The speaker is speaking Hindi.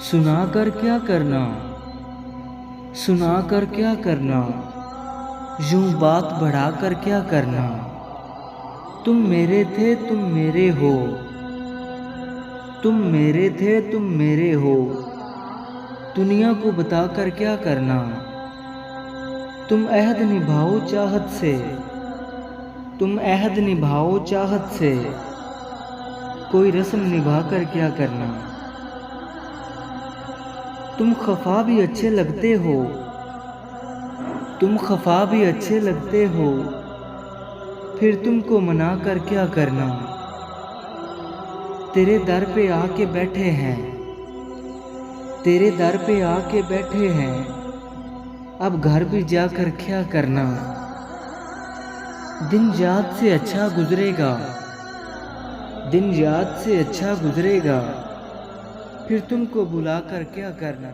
सुना कर क्या करना, सुना कर क्या करना, यूं बात बढ़ा कर क्या करना। तुम मेरे थे तुम मेरे हो, तुम मेरे थे तुम मेरे हो, दुनिया को बता कर क्या करना। तुम अहद निभाओ चाहत से, तुम अहद निभाओ चाहत से, कोई रस्म निभा कर क्या करना। तुम खफा भी अच्छे लगते हो, तुम खफा भी अच्छे लगते हो, फिर तुमको मना कर क्या करना। तेरे दर पे आके बैठे हैं, तेरे दर पे आके बैठे हैं, अब घर भी जाकर क्या करना। दिन याद से अच्छा गुजरेगा, दिन याद से अच्छा गुजरेगा, फिर तुमको बुला कर क्या करना।